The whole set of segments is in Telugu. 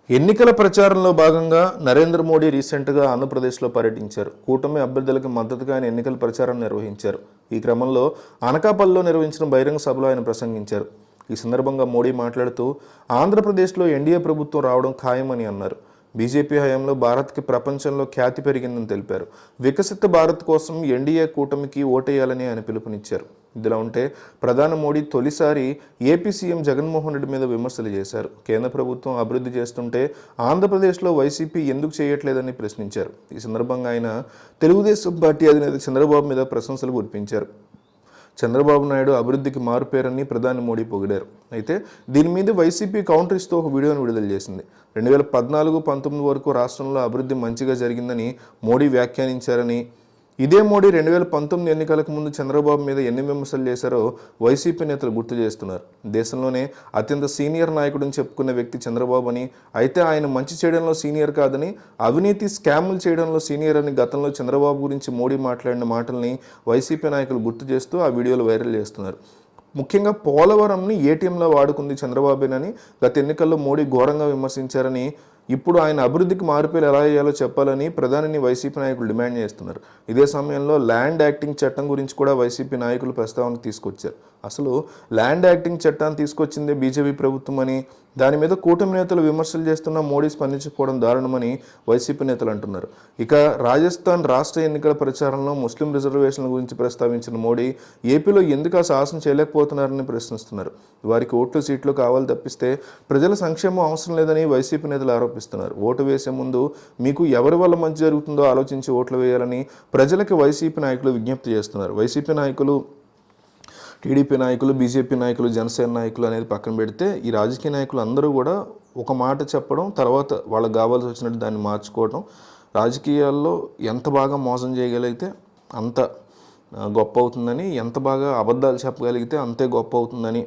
ఎన్నికల ప్రచారంలో భాగంగా నరేంద్ర మోడీ రీసెంట్గా ఆంధ్రప్రదేశ్లో పర్యటించారు. కూటమి అభ్యర్థులకు మద్దతుగా ఆయన ఎన్నికల ప్రచారం నిర్వహించారు. ఈ క్రమంలో అనకాపల్లిలో నిర్వహించిన బహిరంగ సభలో ఆయన ప్రసంగించారు. ఈ సందర్భంగా మోడీ మాట్లాడుతూ ఆంధ్రప్రదేశ్లో ఎన్డీఏ ప్రభుత్వం రావడం ఖాయమని అన్నారు. బీజేపీ హయాంలో భారత్కి ప్రపంచంలో ఖ్యాతి పెరిగిందని తెలిపారు. వికసిత భారత్ కోసం ఎన్డీఏ కూటమికి ఓటేయాలని ఆయన పిలుపునిచ్చారు. ఇదిలా ఉంటే ప్రధాని మోడీ తొలిసారి ఏపీ సీఎం జగన్మోహన్ రెడ్డి మీద విమర్శలు చేశారు. కేంద్ర ప్రభుత్వం అభివృద్ధి చేస్తుంటే ఆంధ్రప్రదేశ్లో వైసీపీ ఎందుకు చేయట్లేదని ప్రశ్నించారు. ఈ సందర్భంగా ఆయన తెలుగుదేశం పార్టీ అధినేత చంద్రబాబు మీద ప్రశంసలు కురిపించారు. చంద్రబాబు నాయుడు అభివృద్ధికి మారుపేరని ప్రధాని మోడీ పొగిడారు. అయితే దీని మీద వైసీపీ కౌంటర్ ఇస్తూ ఒక వీడియోను విడుదల చేసింది. 2014-19 వరకు రాష్ట్రంలో అభివృద్ధి మంచిగా జరిగిందని మోడీ వ్యాఖ్యానించారని, ఇదే మోడీ 2019 ఎన్నికలకు ముందు చంద్రబాబు మీద ఎన్ని విమర్శలు చేశారో వైసీపీ నేతలు గుర్తు చేస్తున్నారు. దేశంలోనే అత్యంత సీనియర్ నాయకుడిని చెప్పుకున్న వ్యక్తి చంద్రబాబు అని, అయితే ఆయన మంచి చేయడంలో సీనియర్ కాదని, అవినీతి స్కాములు చేయడంలో సీనియర్ అని గతంలో చంద్రబాబు గురించి మోడీ మాట్లాడిన మాటల్ని వైసీపీ నాయకులు గుర్తు చేస్తూ ఆ వీడియోలు వైరల్ చేస్తున్నారు. ముఖ్యంగా పోలవరంని ఏటీఎంలో వాడుకుంది చంద్రబాబేనని గత ఎన్నికల్లో మోడీ ఘోరంగా విమర్శించారని, ఇప్పుడు ఆయన అభివృద్ధికి మారుపేరు ఎలా అయ్యాలో చెప్పాలని ప్రధానిని వైసీపీ నాయకులు డిమాండ్ చేస్తున్నారు. ఇదే సమయంలో ల్యాండ్ యాక్టింగ్ చట్టం గురించి కూడా వైసీపీ నాయకులు ప్రస్తావనకు తీసుకొచ్చారు. అసలు ల్యాండ్ యాక్టింగ్ చట్టాన్ని తీసుకొచ్చిందే బీజేపీ ప్రభుత్వం అని, దాని మీద కూటమి నేతలు విమర్శలు చేస్తున్న మోడీ స్పందించకపోవడం దారుణమని వైసీపీ నేతలు అంటున్నారు. ఇక రాజస్థాన్ రాష్ట్ర ఎన్నికల ప్రచారంలో ముస్లిం రిజర్వేషన్ల గురించి ప్రస్తావించిన మోడీ ఏపీలో ఎందుకు ఆ సాహసం చేయలేకపోతున్నారని ప్రశ్నిస్తున్నారు. వారికి ఓట్లు సీట్లు కావాలి తప్పిస్తే ప్రజల సంక్షేమం అవసరం లేదని వైసీపీ నేతలు ఆరోపిస్తున్నారు. ఓటు వేసే ముందు మీకు ఎవరి వల్ల మంచి జరుగుతుందో ఆలోచించి ఓట్లు వేయాలని ప్రజలకు వైసీపీ నాయకులు విజ్ఞప్తి చేస్తున్నారు. వైసీపీ నాయకులు, టీడీపీ నాయకులు, బీజేపీ నాయకులు, జనసేన నాయకులు అనేది పక్కన పెడితే ఈ రాజకీయ నాయకులు అందరూ కూడా ఒక మాట చెప్పడం, తర్వాత వాళ్ళకి కావాల్సి వచ్చినట్టు దాన్ని మార్చుకోవడం, రాజకీయాల్లో ఎంత బాగా మోసం చేయగలిగితే అంత గొప్ప అవుతుందని, ఎంత బాగా అబద్ధాలు చెప్పగలిగితే అంతే గొప్ప అవుతుందని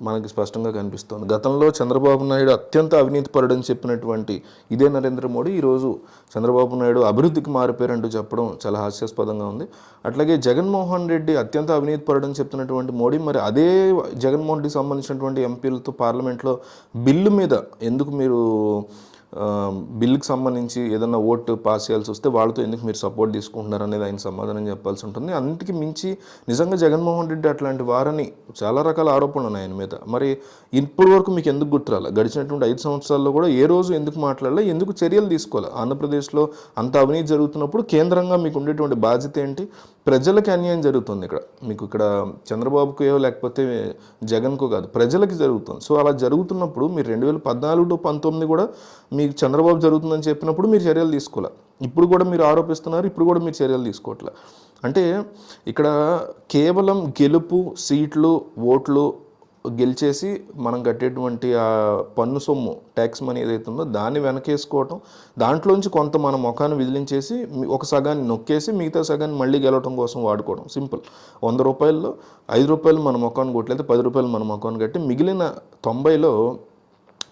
మనకి స్పష్టంగా కనిపిస్తోంది. గతంలో చంద్రబాబు నాయుడు అత్యంత అవినీతిపరుడని చెప్పినటువంటి ఇదే నరేంద్ర మోడీ ఈరోజు చంద్రబాబు నాయుడు అభివృద్ధికి మారిపోయారంటూ చెప్పడం చాలా హాస్యాస్పదంగా ఉంది. అట్లాగే జగన్మోహన్ రెడ్డి అత్యంత అవినీతిపరుడని చెప్తున్నటువంటి మోడీ మరి అదే జగన్మోహన్ రెడ్డికి సంబంధించినటువంటి ఎంపీలతో పార్లమెంట్లో బిల్లు మీద ఎందుకు మీరు బిల్లుకి సంబంధించి ఏదన్నా ఓటు పాస్ చేయాల్సి వస్తే వాళ్ళతో ఎందుకు మీరు సపోర్ట్ తీసుకుంటున్నారు అనేది ఆయన సమాధానం చెప్పాల్సి ఉంటుంది. అన్నిటికీ మించి నిజంగా జగన్మోహన్ రెడ్డి అట్లాంటి వారని చాలా రకాల ఆరోపణలు ఉన్నాయి ఆయన మీద. మరి ఇప్పటి వరకు మీకు ఎందుకు గుర్తురాలి? గడిచినటువంటి 5 సంవత్సరాల్లో కూడా ఏ రోజు ఎందుకు మాట్లాడాలి, ఎందుకు చర్యలు తీసుకోవాలి? ఆంధ్రప్రదేశ్లో అంత అవినీతి జరుగుతున్నప్పుడు కేంద్రంగా మీకు ఉండేటువంటి బాధ్యత ఏంటి? ప్రజలకి అన్యాయం జరుగుతుంది. మీకు ఇక్కడ చంద్రబాబుకు లేకపోతే జగన్కు కాదు, ప్రజలకి జరుగుతుంది. సో అలా జరుగుతున్నప్పుడు మీరు 2014-19 కూడా మీకు చంద్రబాబు జరుగుతుందని చెప్పినప్పుడు మీరు చర్యలు తీసుకోవాలి. ఇప్పుడు కూడా మీరు ఆరోపిస్తున్నారు, ఇప్పుడు కూడా మీరు చర్యలు తీసుకోవట్లే. అంటే ఇక్కడ కేవలం గెలుపు, సీట్లు, ఓట్లు గెలిచేసి మనం కట్టేటువంటి ఆ పన్ను సొమ్ము, ట్యాక్స్ మనీ ఏదైతే ఉందో దాన్ని వెనకేసుకోవటం, దాంట్లోంచి కొంత మన ముఖాన్ని విదిలించేసి ఒక సగాన్ని నొక్కేసి మిగతా సగాన్ని మళ్ళీ గెలవటం కోసం వాడుకోవడం. సింపుల్. 100 రూపాయల్లో 5 రూపాయలు మన ముఖాన్ని కొట్టలేదు, 10 రూపాయలు మన ముఖాన్ని కట్టి మిగిలిన 90లో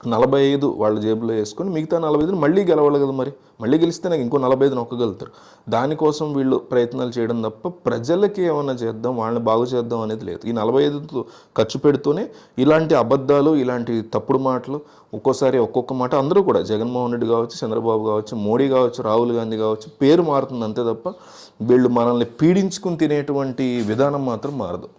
45 వాళ్ళ జేబులో వేసుకొని మిగతా 45 మళ్ళీ గెలవాలి కదా. మరి మళ్ళీ గెలిస్తే నాకు ఇంకో 45 నొక్కగలుగుతారు. దానికోసం వీళ్ళు ప్రయత్నాలు చేయడం తప్ప ప్రజలకి ఏమైనా చేద్దాం, వాళ్ళని బాగు చేద్దాం అనేది లేదు. ఈ 45 ఖర్చు పెడుతూనే ఇలాంటి అబద్ధాలు, ఇలాంటి తప్పుడు మాటలు, ఒక్కోసారి ఒక్కొక్క మాట అందరూ కూడా జగన్మోహన్ రెడ్డి కావచ్చు, చంద్రబాబు కావచ్చు, మోడీ కావచ్చు, రాహుల్ గాంధీ కావచ్చు, పేరు మారుతుంది అంతే తప్ప వీళ్ళు మనల్ని పీడించుకుని తినేటువంటి విధానం మాత్రం మారదు.